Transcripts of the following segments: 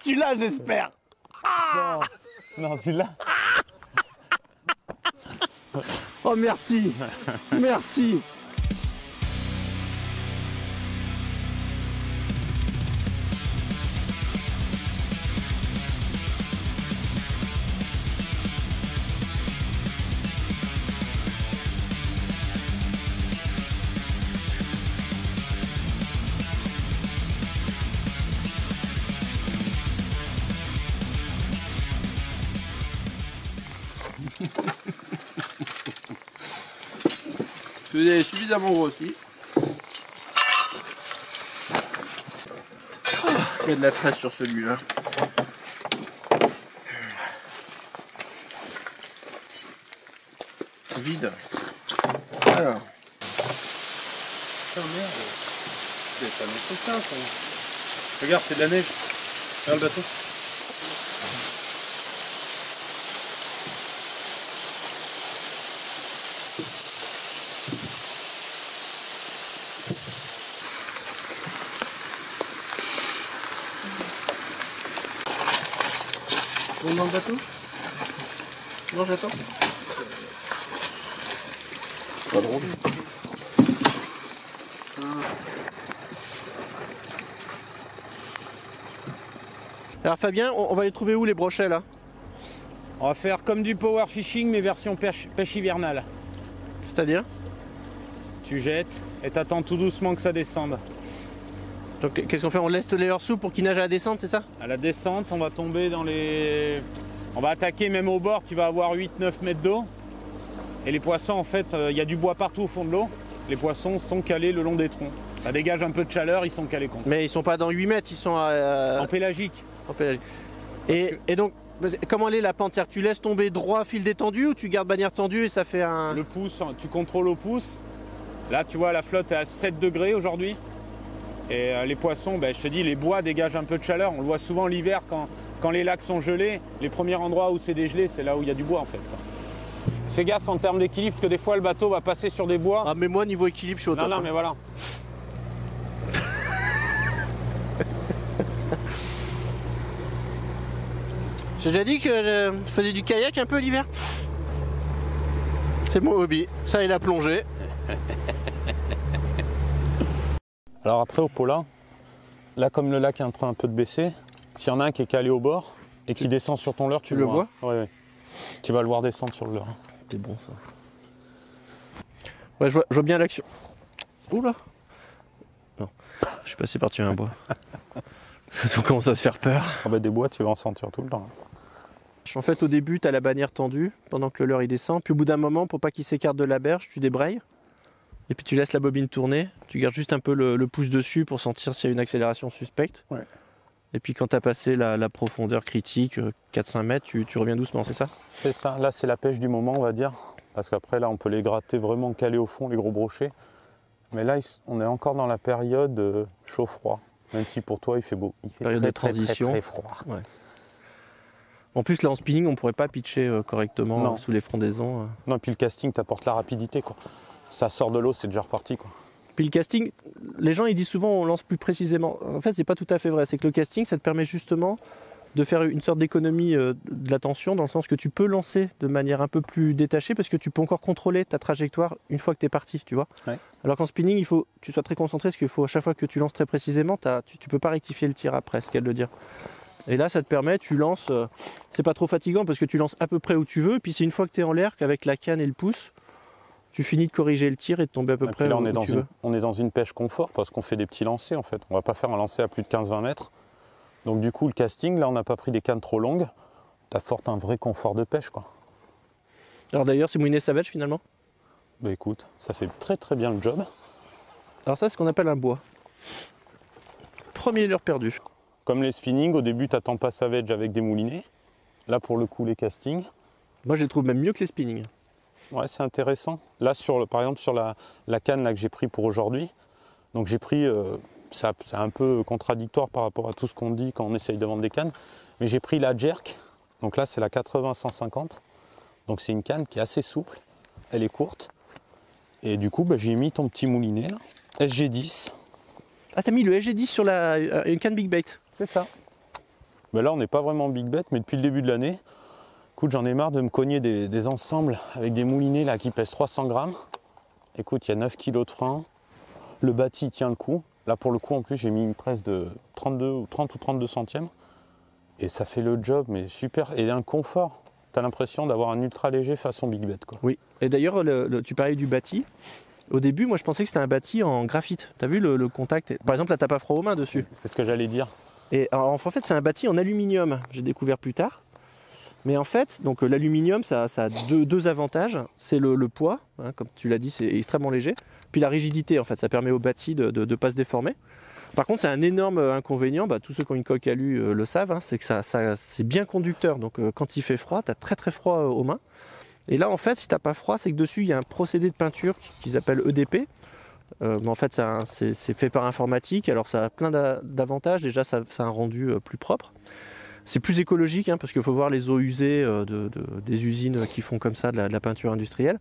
Tu l'as, j'espère. Non, non, tu l'as. Oh, merci. Merci. Celui-là est suffisamment gros aussi. Il y a de la tresse sur celui-là. Vide. Alors. Putain, merde. C'est un entretien, ça. Regarde, c'est de la neige. Regarde le bateau. On dans le bateau? Non, j'attends. Pas drôle. Alors Fabien, on va les trouver où les brochets là? On va faire comme du power fishing mais version pêche hivernale. C'est-à-dire? Tu jettes et t'attends tout doucement que ça descende. Donc qu'est-ce qu'on fait? On laisse les hors-sous pour qu'ils nagent à la descente, c'est ça? À la descente, on va tomber dans les... On va attaquer même au bord, tu vas avoir 8-9 mètres d'eau. Et les poissons, en fait, il y a du bois partout au fond de l'eau. Les poissons sont calés le long des troncs. Ça dégage un peu de chaleur, ils sont calés contre. Mais ils sont pas dans 8 mètres, ils sont En pélagique. en pélagique. Et donc, comment elle est la pente? C'est-à-dire que tu laisses tomber droit fil détendu ou tu gardes bannière tendue et ça fait un... Le pouce, tu contrôles au pouce. Là, tu vois, la flotte est à 7 degrés aujourd'hui. Et les poissons, je te dis, les bois dégagent un peu de chaleur. On le voit souvent l'hiver quand les lacs sont gelés. Les premiers endroits où c'est dégelé, c'est là où il y a du bois en fait. Fais gaffe en termes d'équilibre, parce que des fois le bateau va passer sur des bois. Ah mais moi niveau équilibre je suis au top. Non, mais voilà. J'ai déjà dit que je faisais du kayak un peu l'hiver. C'est mon hobby, ça et la plongée. Alors après au Paulin, là comme le lac est en train un peu de baisser, s'il y en a un qui est calé au bord et qui descend sur ton leurre, tu le vois? Ouais. Tu vas le voir descendre sur le leurre. C'est bon ça. Ouais, je vois bien l'action. Oula. Non, je suis passé par-dessus un bois. On commence à se faire peur. Ah des bois, tu vas en sentir tout le temps. En fait, au début, tu as la bannière tendue pendant que le leurre il descend. Puis au bout d'un moment, pour pas qu'il s'écarte de la berge, tu débrayes. Et puis tu laisses la bobine tourner. Tu gardes juste un peu le pouce dessus pour sentir s'il y a une accélération suspecte. Ouais. Et puis quand tu as passé la profondeur critique, 4-5 mètres, tu reviens doucement, c'est ça? C'est ça. Là, c'est la pêche du moment, on va dire. Parce qu'après, là, on peut les gratter vraiment calés au fond, les gros brochets. Mais là, on est encore dans la période chaud-froid. Même si pour toi, il fait beau. Il fait Période de transition. très froid. Ouais. En plus, là en spinning, on pourrait pas pitcher correctement sous les frondaisons. Non, et puis le casting t'apporte la rapidité, quoi. Ça sort de l'eau, c'est déjà reparti, quoi. Puis le casting, les gens ils disent souvent on lance plus précisément. En fait, c'est pas tout à fait vrai. C'est que le casting, ça te permet justement de faire une sorte d'économie de la tension, dans le sens que tu peux lancer de manière un peu plus détachée parce que tu peux encore contrôler ta trajectoire une fois que tu es parti, tu vois. Ouais. Alors qu'en spinning, il faut que tu sois très concentré parce qu'il faut à chaque fois que tu lances très précisément, tu peux pas rectifier le tir après, ce qu'elle de dire. Et là, ça te permet, tu lances, c'est pas trop fatigant parce que tu lances à peu près où tu veux, et puis c'est une fois que tu es en l'air qu'avec la canne et le pouce, tu finis de corriger le tir et de tomber à peu près là, où tu veux. On est dans une pêche confort parce qu'on fait des petits lancers, en fait. On va pas faire un lancer à plus de 15-20 mètres. Donc du coup, le casting, là, on n'a pas pris des cannes trop longues. T'apportes un vrai confort de pêche, quoi. Alors d'ailleurs, c'est mouliné Savage finalement? Bah écoute, ça fait très bien le job. Alors ça, c'est ce qu'on appelle un bois. Premier leurre perdu. Comme les spinning, au début, t'attends pas Savage avec des moulinets. Là, pour le coup, les castings. Moi, je les trouve même mieux que les spinning. Ouais, c'est intéressant. Là, par exemple, sur la canne là, que j'ai pris pour aujourd'hui, donc j'ai pris, c'est un peu contradictoire par rapport à tout ce qu'on dit quand on essaye de vendre des cannes, mais j'ai pris la Jerk. Donc là, c'est la 80-150. Donc c'est une canne qui est assez souple, elle est courte. Et du coup, j'ai mis ton petit moulinet là, SG10. Ah, t'as mis le SG10 sur une canne Big Bait? C'est ça. Ben là, on n'est pas vraiment big bet, mais depuis le début de l'année, écoute, j'en ai marre de me cogner des ensembles avec des moulinets là qui pèsent 300 grammes. Écoute, il y a 9 kg de frein. Le bâti tient le coup. Là, pour le coup, en plus, j'ai mis une presse de 30 ou 32 centièmes. Et ça fait le job, mais super. Et un confort. Tu as l'impression d'avoir un ultra léger façon big bet, quoi. Oui. Et d'ailleurs, tu parlais du bâti. Au début, moi, je pensais que c'était un bâti en graphite. Tu as vu le contact? Par exemple, là, tu n'as pas froid aux mains dessus. C'est ce que j'allais dire. Et alors, en fait, c'est un bâti en aluminium. J'ai découvert plus tard. Mais en fait, donc l'aluminium, ça a deux avantages. C'est le poids, hein, comme tu l'as dit, c'est extrêmement léger. Puis la rigidité, en fait, ça permet au bâti de ne pas se déformer. Par contre, c'est un énorme inconvénient, tous ceux qui ont une coque alu le savent, hein, c'est que c'est bien conducteur. Donc quand il fait froid, tu as très très froid aux mains. Et là, en fait, si tu n'as pas froid, c'est que dessus, il y a un procédé de peinture qu'ils appellent EDP. Mais en fait, c'est fait par informatique. Alors ça a plein d'avantages. Déjà, ça a un rendu plus propre. C'est plus écologique, hein, parce qu'il faut voir les eaux usées des usines qui font comme ça de la peinture industrielle.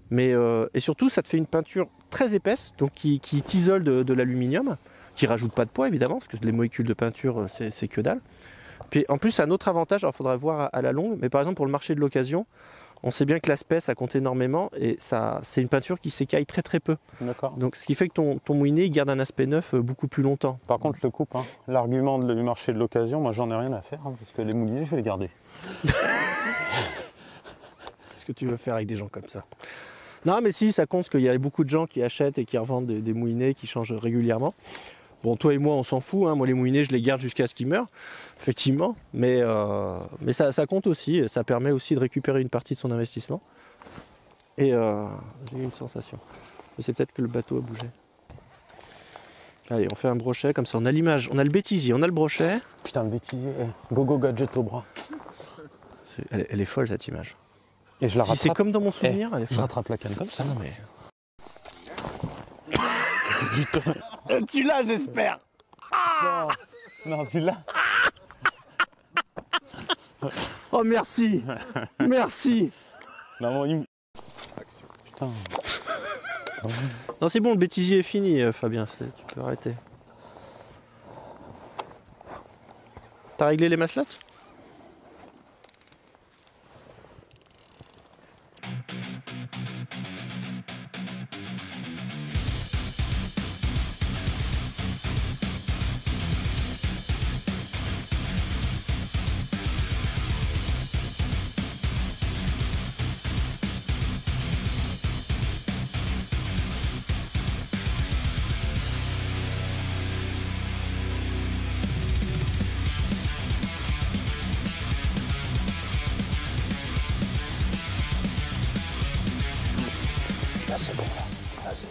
Mais, et surtout, ça te fait une peinture très épaisse, donc qui t'isole de l'aluminium, qui rajoute pas de poids évidemment, parce que les molécules de peinture, c'est que dalle. Puis en plus, un autre avantage, alors il faudra voir à la longue, mais par exemple pour le marché de l'occasion, on sait bien que l'aspect, ça compte énormément, et c'est une peinture qui s'écaille très très peu. D'accord. Donc ce qui fait que ton moulinet garde un aspect neuf beaucoup plus longtemps. Par contre, je te coupe. Hein. L'argument du marché de l'occasion, moi, j'en ai rien à faire, hein, parce que les moulinets, je vais les garder. Qu'est-ce que tu veux faire avec des gens comme ça? Non, mais si, ça compte, parce qu'il y a beaucoup de gens qui achètent et qui revendent des moulinets qui changent régulièrement. Bon, toi et moi, on s'en fout. Hein. Moi, les moulinets, je les garde jusqu'à ce qu'ils meurent, effectivement. Mais ça compte aussi. Et ça permet aussi de récupérer une partie de son investissement. Et j'ai eu une sensation. Mais c'est peut-être que le bateau a bougé. Allez, on fait un brochet, comme ça. On a l'image, on a le bêtisier, on a le brochet. Putain, le bêtisier. Gogo gadget au bras. Elle est folle, cette image. Et je la rattrape. Si c'est comme dans mon souvenir, elle est Je folle. rattrape la canne comme ça. Non, mais... Tu l'as, j'espère. Non, tu l'as. Oh, merci. Merci. Non, putain. Non, c'est bon, le bêtisier est fini, Fabien. Tu peux arrêter. T'as réglé les maslottes? Là, c'est bon, là. Là, c'est...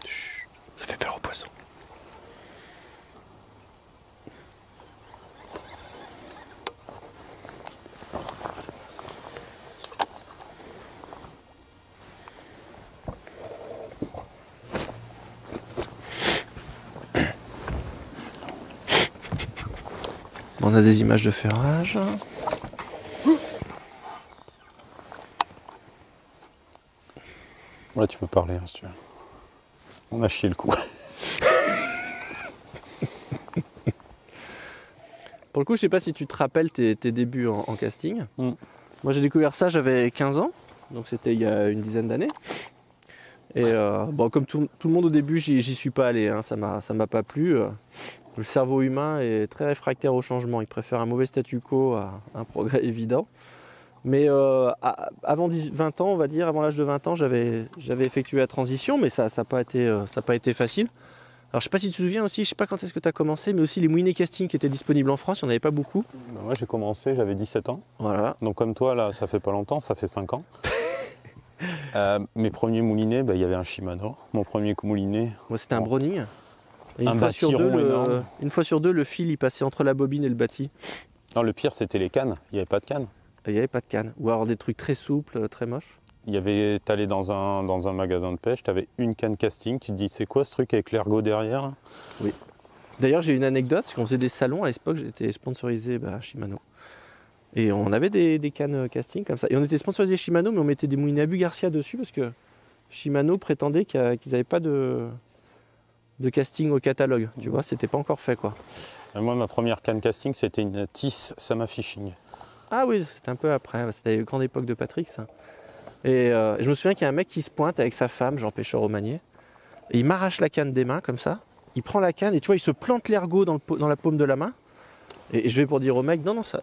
Chut, ça fait peur aux poissons. On a des images de ferrage. Là, tu peux parler, hein, si tu veux. On a chié le coup. Pour le coup, je sais pas si tu te rappelles tes débuts en casting. Moi, j'ai découvert ça, j'avais 15 ans. Donc, c'était il y a une dizaine d'années. Et bon, comme tout le monde au début, j'y suis pas allé. Hein, ça m'a pas plu. Le cerveau humain est très réfractaire au changement. Il préfère un mauvais statu quo à un progrès évident. Mais avant 20 ans, on va dire, avant l'âge de 20 ans, j'avais effectué la transition, mais ça n'a pas été facile. Alors je sais pas si tu te souviens aussi, je sais pas quand est-ce que tu as commencé, mais aussi les moulinets casting qui étaient disponibles en France, il n'y en avait pas beaucoup. Ben moi j'ai commencé, j'avais 17 ans. Voilà. Donc comme toi là, ça fait pas longtemps, ça fait 5 ans. Mes premiers moulinets, il y avait un Shimano. Mon premier moulinet. Moi c'était un Browning. Et Un bâti rond énorme. une fois sur deux, le fil il passait entre la bobine et le bâti. Non, le pire c'était les cannes, il n'y avait pas de cannes. Il n'y avait pas de canne. Ou alors des trucs très souples, très moches. T'allais dans un magasin de pêche, t'avais une canne casting, tu te dis c'est quoi ce truc avec l'ergot derrière? Oui. D'ailleurs j'ai une anecdote, parce qu'on faisait des salons à l'époque, j'étais sponsorisé Shimano. Et on avait des cannes casting comme ça. Et on était sponsorisé Shimano, mais on mettait des moulinets Abu Garcia dessus, parce que Shimano prétendait qu'ils n'avaient pas de casting au catalogue. Tu vois, c'était pas encore fait quoi. Moi, ma première canne casting, c'était une Tiss Sama Fishing. Ah oui, c'était un peu après. C'était la grande époque de Patrick, ça. Et je me souviens qu'il y a un mec qui se pointe avec sa femme, genre pêcheur au manier. Et il m'arrache la canne des mains, comme ça. Il prend la canne et tu vois, il se plante l'ergot dans la paume de la main. Et je vais pour dire au mec, non, non, ça.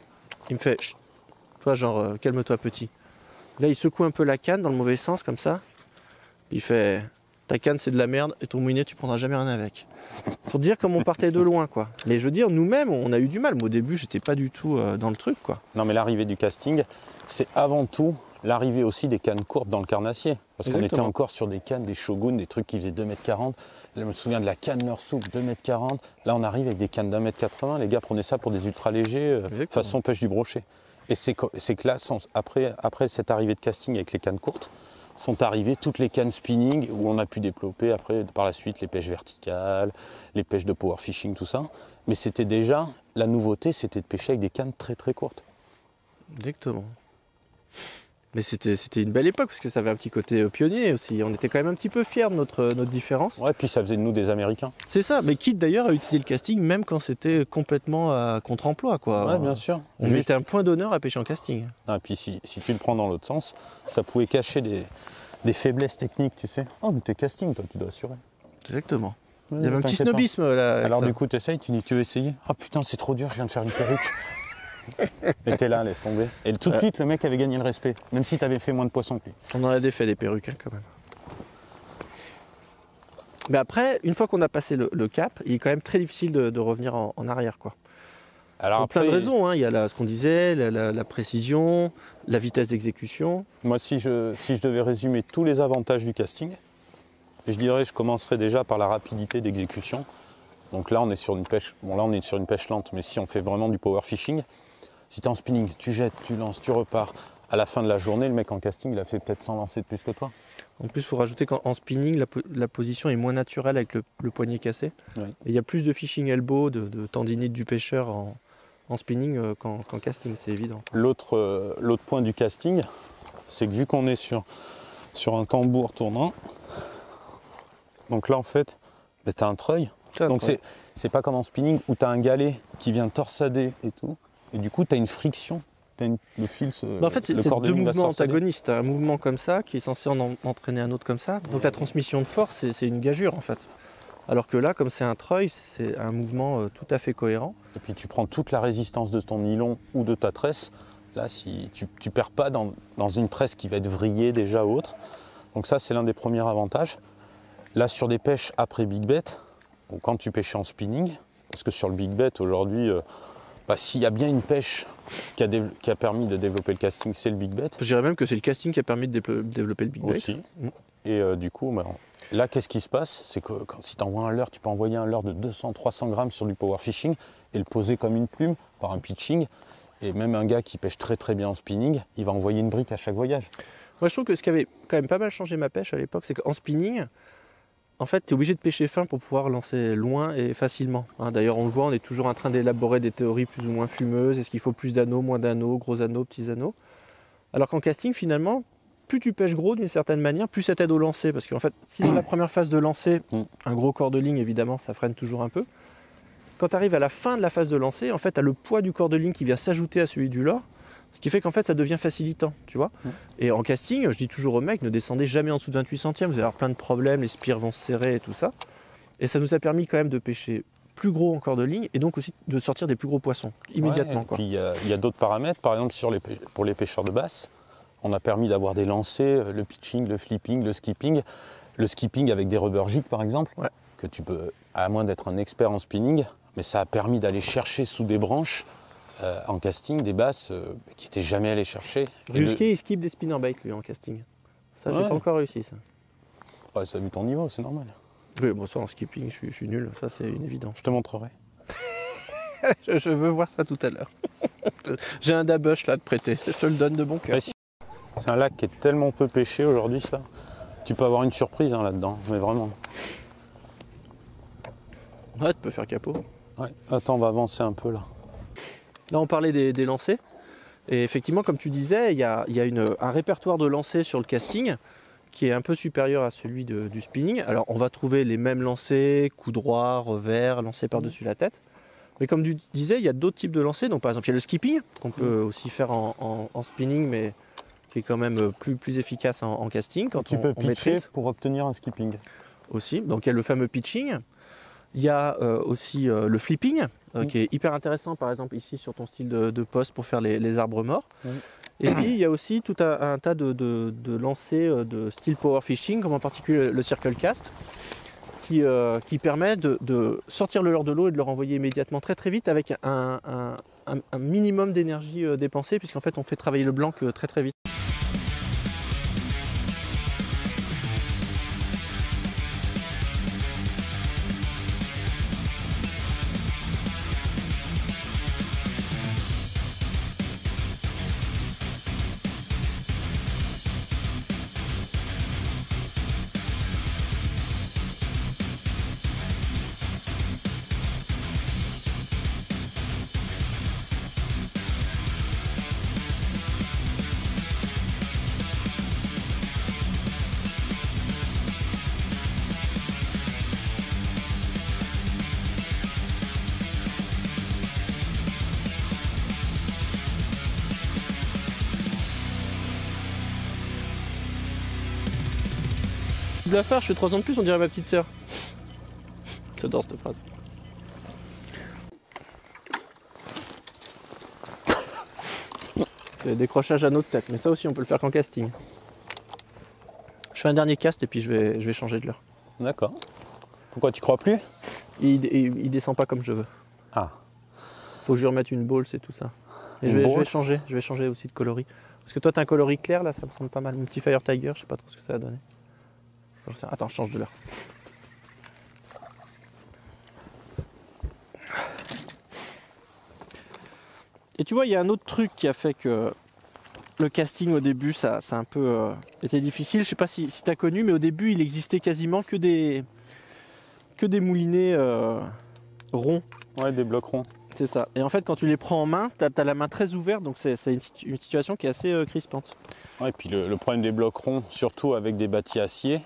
Il me fait, chut, toi, genre, calme-toi, petit. Là, il secoue un peu la canne dans le mauvais sens, comme ça. Il fait, ta canne, c'est de la merde, et ton moulinet, tu prendras jamais rien avec. Pour dire comme on partait de loin, quoi. Mais je veux dire, nous-mêmes, on a eu du mal. Moi, au début, j'étais pas du tout dans le truc, quoi. Non, mais l'arrivée du casting, c'est avant tout l'arrivée aussi des cannes courtes dans le carnassier. Parce qu'on était encore sur des cannes, des Shogun, des trucs qui faisaient 2,40 m. Je me souviens de la canne leur soupe, 2,40 m. Là, on arrive avec des cannes d'1,80 m. Les gars prenaient ça pour des ultra légers, façon pêche du brochet. Et c'est que là, après cette arrivée de casting avec les cannes courtes, sont arrivées toutes les cannes spinning où on a pu développer après, par la suite, les pêches verticales, les pêches de power fishing, tout ça. Mais c'était déjà, la nouveauté, c'était de pêcher avec des cannes très très courtes. Exactement. Mais c'était une belle époque parce que ça avait un petit côté pionnier aussi. On était quand même un petit peu fiers de notre différence. Ouais, puis ça faisait de nous des Américains. C'est ça, mais quitte d'ailleurs à utiliser le casting même quand c'était complètement à contre-emploi, quoi. Ouais, bien sûr. On mettait un point d'honneur à pêcher en casting. Ah, et puis si tu le prends dans l'autre sens, ça pouvait cacher des faiblesses techniques, tu sais. Oh, mais t'es casting, toi, tu dois assurer. Exactement. Ouais, il y avait un petit t'inquiète pas. snobisme là. avec Alors ça. du coup, t'essayes, tu dis, tu veux essayer? Ah putain, c'est trop dur, je viens de faire une perruque. Et t'es là, laisse tomber. Et tout de suite, le mec avait gagné le respect, même si t'avais fait moins de poissons que lui. On en a défait des perruques, hein, quand même. Mais après, une fois qu'on a passé le cap, il est quand même très difficile de revenir en arrière, quoi. Alors Pour plein de raisons, hein. Il y a ce qu'on disait, la précision, la vitesse d'exécution. Moi, si je devais résumer tous les avantages du casting, je dirais, je commencerais déjà par la rapidité d'exécution. Donc là, on est sur une pêche. Bon, là, on est sur une pêche lente, mais si on fait vraiment du power fishing, si tu es en spinning, tu jettes, tu lances, tu repars. À la fin de la journée, le mec en casting, il a fait peut-être 100 lancers de plus que toi. En plus, il faut rajouter qu'en spinning, la position est moins naturelle avec le poignet cassé. Oui. Et il y a plus de fishing elbow, de tendinite du pêcheur en spinning qu'en casting, c'est évident. L'autre point du casting, c'est que vu qu'on est sur un tambour tournant, donc là, en fait, tu as un treuil. Donc c'est pas comme en spinning où tu as un galet qui vient torsader et tout. Et du coup, tu as une friction. Le fil en fait, c'est deux mouvements antagonistes. Un mouvement comme ça qui est censé en entraîner un autre comme ça. Donc la transmission de force, c'est une gageure en fait. Alors que là, comme c'est un treuil, c'est un mouvement tout à fait cohérent. Et puis tu prends toute la résistance de ton nylon ou de ta tresse. Là, si tu perds pas dans une tresse qui va être vrillée déjà ou autre. Donc ça, c'est l'un des premiers avantages. Là, sur des pêches après big bet, ou quand tu pêches en spinning, parce que sur le big bet aujourd'hui, s'il y a bien une pêche qui a permis de développer le casting, c'est le big bet. Je dirais même que c'est le casting qui a permis de développer le big bet. Aussi. Et du coup, là, qu'est-ce qui se passe? C'est que si tu envoies un leurre, tu peux envoyer un leurre de 200-300 grammes sur du power fishing et le poser comme une plume par un pitching. Et même un gars qui pêche très très bien en spinning, il va envoyer une brique à chaque voyage. Moi, je trouve que ce qui avait quand même pas mal changé ma pêche à l'époque, c'est qu'en spinning, en fait, tu es obligé de pêcher fin pour pouvoir lancer loin et facilement. D'ailleurs, on le voit, on est toujours en train d'élaborer des théories plus ou moins fumeuses. Est-ce qu'il faut plus d'anneaux, moins d'anneaux, gros anneaux, petits anneaux? Alors qu'en casting, finalement, plus tu pêches gros d'une certaine manière, plus ça t'aide au lancer. Parce qu'en fait, si dans la première phase de lancer, un gros corps de ligne, évidemment, ça freine toujours un peu. Quand tu arrives à la fin de la phase de lancer, en fait, tu as le poids du corps de ligne qui vient s'ajouter à celui du leurre. Ce qui fait qu'en fait, ça devient facilitant, tu vois. Et en casting, je dis toujours aux mecs, ne descendez jamais en dessous de 28 centièmes, vous allez avoir plein de problèmes, les spires vont se serrer et tout ça. Et ça nous a permis quand même de pêcher plus gros en corps de ligne et donc aussi de sortir des plus gros poissons, immédiatement. Ouais, puis il y a d'autres paramètres, par exemple pour les pêcheurs de basse, on a permis d'avoir des lancers, le pitching, le flipping, le skipping avec des rubber jigs par exemple, que tu peux, à moins d'être un expert en spinning, mais ça a permis d'aller chercher sous des branches en casting des basses qui n'étaient jamais allées chercher. Ruski, il skip des spinnerbaits lui en casting. Ça, j'ai pas encore réussi ça. Ouais, ça a vu ton niveau, c'est normal. Oui, bon, ça en skipping, je suis nul, ça c'est une évidence. Je te montrerai. je veux voir ça tout à l'heure. J'ai un dabush là à te prêter, je te le donne de bon cœur. C'est un lac qui est tellement peu pêché aujourd'hui, ça. Tu peux avoir une surprise là-dedans, mais vraiment. Ouais, tu peux faire capot. Ouais. Attends, on va avancer un peu là. Là, on parlait des lancers. Et effectivement, comme tu disais, il y a un répertoire de lancers sur le casting qui est un peu supérieur à celui du spinning. Alors, on va trouver les mêmes lancers, coup droit, revers, lancers par-dessus la tête. Mais comme tu disais, il y a d'autres types de lancers. Donc par exemple, il y a le skipping, qu'on peut aussi faire en spinning, mais qui est quand même plus efficace en casting quand Tu peux on pitcher maîtrise pour obtenir un skipping. aussi. Donc il y a le fameux pitching. Il y a aussi le flipping, qui est hyper intéressant, par exemple ici sur ton style de poste pour faire les arbres morts. Et puis il y a aussi tout un tas de lancers de style power fishing, comme en particulier le circle cast, qui permet de sortir le leurre de l'eau et de le renvoyer immédiatement très vite avec un minimum d'énergie dépensée, puisqu'en fait on fait travailler le blanc très vite. De la faire, je fais 3 ans de plus, on dirait ma petite sœur. J'adore cette phrase. C'est décrochage à notre tête, mais ça aussi on peut le faire qu'en casting. Je fais un dernier cast et puis je vais changer de leurre. D'accord. Pourquoi tu crois plus? Il descend pas comme je veux. Ah. Faut que je lui remette une bowl, c'est tout ça. Et je vais changer aussi de coloris. Parce que toi t'as un coloris clair là, ça me semble pas mal. Mon petit Fire Tiger, je sais pas trop ce que ça va donner. Attends, je change de leurre. Et tu vois, il y a un autre truc qui a fait que le casting au début, ça a un peu été difficile. Je sais pas si tu as connu, mais au début, il existait quasiment que des moulinets ronds. Ouais, des blocs ronds. C'est ça. Et en fait, quand tu les prends en main, tu as la main très ouverte, donc c'est une situation qui est assez crispante. Ouais, et puis le problème des blocs ronds, surtout avec des bâtis acier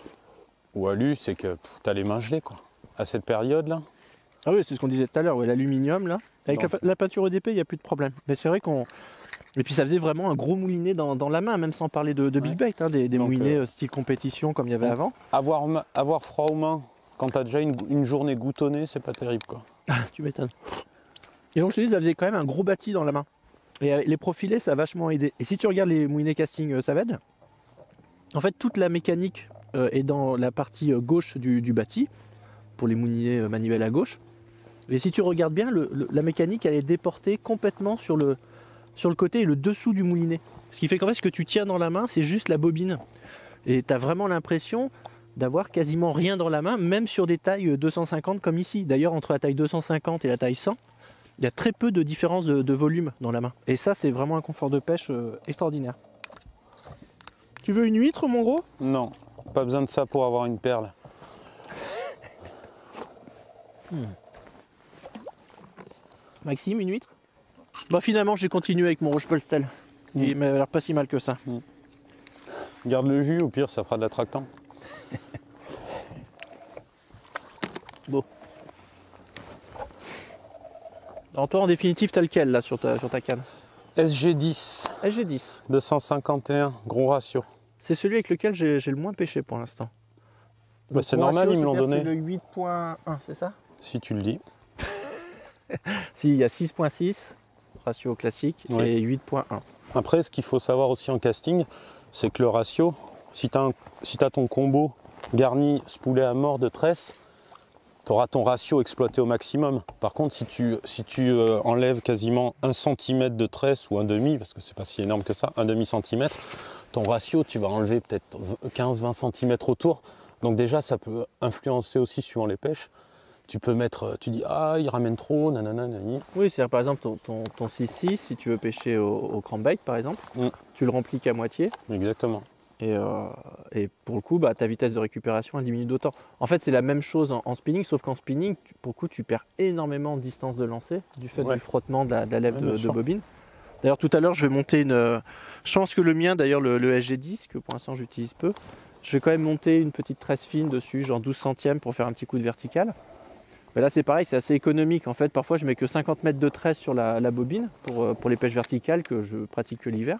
ou alu, c'est que tu as les mains gelées, quoi. À cette période-là. Ah oui, c'est ce qu'on disait tout à l'heure, ouais, l'aluminium, là. Avec la peinture EDP, il n'y a plus de problème. Mais c'est vrai qu'on... Et puis ça faisait vraiment un gros moulinet dans la main, même sans parler de Big Bait, hein, des moulinets style compétition comme il y avait avant. Avoir froid aux mains quand tu as déjà une journée goutonnée, c'est pas terrible, quoi. Tu m'étonnes. Et donc je te dis, ça faisait quand même un gros bâti dans la main. Et les profilés, ça a vachement aidé. Et si tu regardes les moulinets casting Savage, en fait toute la mécanique est dans la partie gauche du bâti, pour les moulinets manivelles à gauche. Et si tu regardes bien, la mécanique elle est déportée complètement sur le côté et le dessous du moulinet. Ce qui fait qu'en fait ce que tu tiens dans la main, c'est juste la bobine. Et tu as vraiment l'impression d'avoir quasiment rien dans la main, même sur des tailles 250 comme ici. D'ailleurs, entre la taille 250 et la taille 100, il y a très peu de différence de volume dans la main. Et ça, c'est vraiment un confort de pêche extraordinaire. Tu veux une huître, mon gros? Non, pas besoin de ça pour avoir une perle. Maxime, une huître? Bah finalement, j'ai continué avec mon rouge Polstel. Il m'a l'air pas si mal que ça. Garde le jus, au pire, ça fera de l'attractant. Bon. Alors toi, en définitive, t'as lequel là sur ta canne? SG10. SG10. 251, gros ratio. C'est celui avec lequel j'ai le moins pêché pour l'instant. Bah, c'est normal, ils me l'ont donné. C'est le 8.1, c'est ça? Si tu le dis. Si, il y a 6.6, ratio classique, ouais. Et 8.1. Après, ce qu'il faut savoir aussi en casting, c'est que le ratio, si tu as ton combo garni spoulé à mort de tresse, tu auras ton ratio exploité au maximum. Par contre, si tu enlèves quasiment 1 cm de tresse ou un demi, parce que c'est pas si énorme que ça, un demi centimètre, ton ratio, tu vas enlever peut-être 15-20 cm autour. Donc déjà, ça peut influencer aussi suivant les pêches. Tu peux mettre, tu dis, ah, il ramène trop, nanana, nani. Oui, c'est-à-dire par exemple ton 6-6, si tu veux pêcher au crankbait par exemple, tu le remplis qu'à moitié. Exactement. Et pour le coup, bah, ta vitesse de récupération elle diminue d'autant. En fait, c'est la même chose en spinning, sauf qu'en spinning, pour le coup, tu perds énormément de distance de lancer du fait du frottement de la lèvre de bobine. D'ailleurs, tout à l'heure, je vais monter une... Je pense que le mien, d'ailleurs, le SG10, que pour l'instant j'utilise peu, je vais quand même monter une petite tresse fine dessus, genre 12 centièmes pour faire un petit coup de vertical. Mais là c'est pareil, c'est assez économique. En fait, parfois je mets que 50 mètres de tresse sur la bobine pour les pêches verticales que je pratique que l'hiver.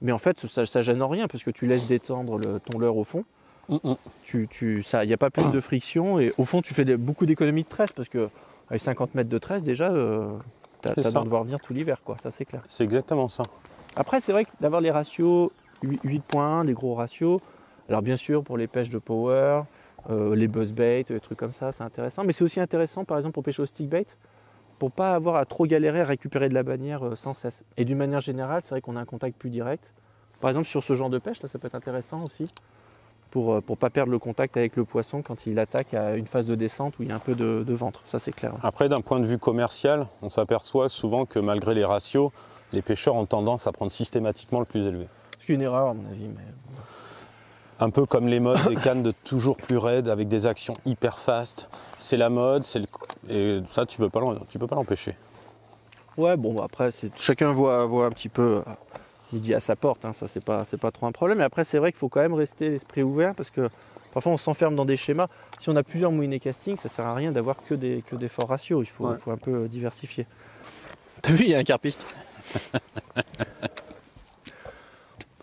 Mais en fait, ça gêne en rien parce que tu laisses détendre ton leurre au fond. Il n'y a pas plus de friction et au fond tu fais beaucoup d'économies de tresse parce que avec 50 mètres de tresse déjà, tu as besoin de voir venir tout l'hiver, quoi. Ça c'est clair. C'est exactement ça. Après c'est vrai que d'avoir les ratios 8.1, des gros ratios, alors bien sûr pour les pêches de power, les buzzbait, les trucs comme ça, c'est intéressant. Mais c'est aussi intéressant par exemple pour pêcher au stickbait, pour pas avoir à trop galérer à récupérer de la bannière sans cesse. Et d'une manière générale, c'est vrai qu'on a un contact plus direct. Par exemple sur ce genre de pêche, là, ça peut être intéressant aussi, pour pas perdre le contact avec le poisson quand il attaque à une phase de descente où il y a un peu de ventre, ça c'est clair. Après, d'un point de vue commercial, on s'aperçoit souvent que malgré les ratios, les pêcheurs ont tendance à prendre systématiquement le plus élevé. C'est une erreur à mon avis. Mais... Un peu comme les modes des cannes de toujours plus raides avec des actions hyper fast. C'est la mode, et ça tu peux pas l'empêcher. Ouais, bon après chacun voit un petit peu midi à sa porte, hein, ça c'est pas trop un problème. Mais après c'est vrai qu'il faut quand même rester l'esprit ouvert parce que parfois on s'enferme dans des schémas. Si on a plusieurs moulinets casting, ça sert à rien d'avoir que des forts ratios. Il faut un peu diversifier. T'as vu, il y a un carpiste.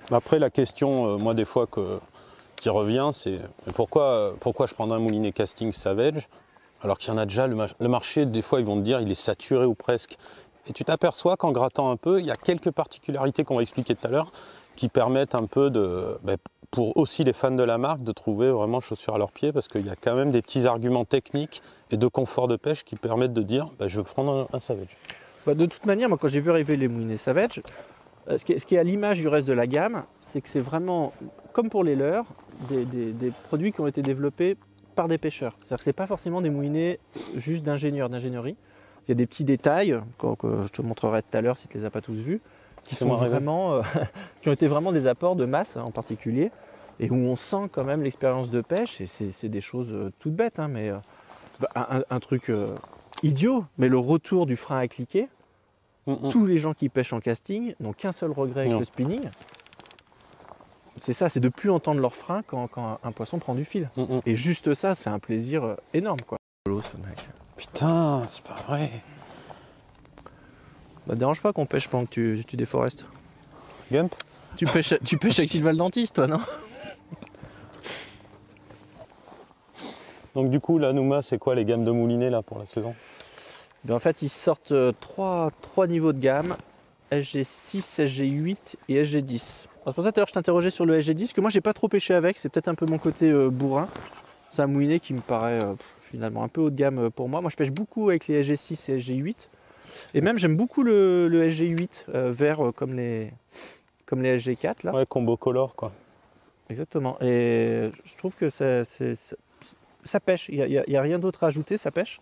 Après la question, moi des fois qui revient, c'est pourquoi je prendrais un moulinet casting Savage alors qu'il y en a déjà, le marché des fois ils vont te dire il est saturé ou presque. Et tu t'aperçois qu'en grattant un peu, il y a quelques particularités qu'on va expliquer tout à l'heure qui permettent un peu pour aussi les fans de la marque de trouver vraiment chaussures à leurs pieds parce qu'il y a quand même des petits arguments techniques et de confort de pêche qui permettent de dire je veux prendre un Savage. De toute manière, moi quand j'ai vu arriver les moulinets Savage, ce qui est à l'image du reste de la gamme, c'est que c'est vraiment, comme pour les leurres, des produits qui ont été développés par des pêcheurs. C'est-à-dire que ce n'est pas forcément des moulinets juste d'ingénierie. Il y a des petits détails que je te montrerai tout à l'heure si tu ne les as pas tous vus, qui sont vraiment, qui ont été vraiment des apports de masse en particulier, et où on sent quand même l'expérience de pêche, et c'est des choses toutes bêtes, hein, mais un truc idiot, mais le retour du frein à cliquer, tous les gens qui pêchent en casting n'ont qu'un seul regret avec le spinning, c'est ça, c'est de plus entendre leur frein quand un poisson prend du fil. Et juste ça, c'est un plaisir énorme, quoi. Ce mec. Putain, c'est pas vrai. Bah, dérange pas qu'on pêche pendant que tu déforestes. Gump, tu pêches avec Sylvain le dentiste, toi, non? Donc du coup, la Nouma, c'est quoi les gammes de moulinets là pour la saison? En fait, ils sortent trois niveaux de gamme, SG6, SG8 et SG10. C'est pour ça d'ailleurs je t'interrogeais sur le SG10, que moi j'ai pas trop pêché avec, c'est peut-être un peu mon côté bourrin. C'est un moulinet qui me paraît finalement un peu haut de gamme pour moi. Moi je pêche beaucoup avec les SG6 et SG8. Et même j'aime beaucoup le SG8 vert comme les SG4 là. Ouais, combo color quoi. Exactement. Et je trouve que ça pêche, il n'y a rien d'autre à ajouter, ça pêche.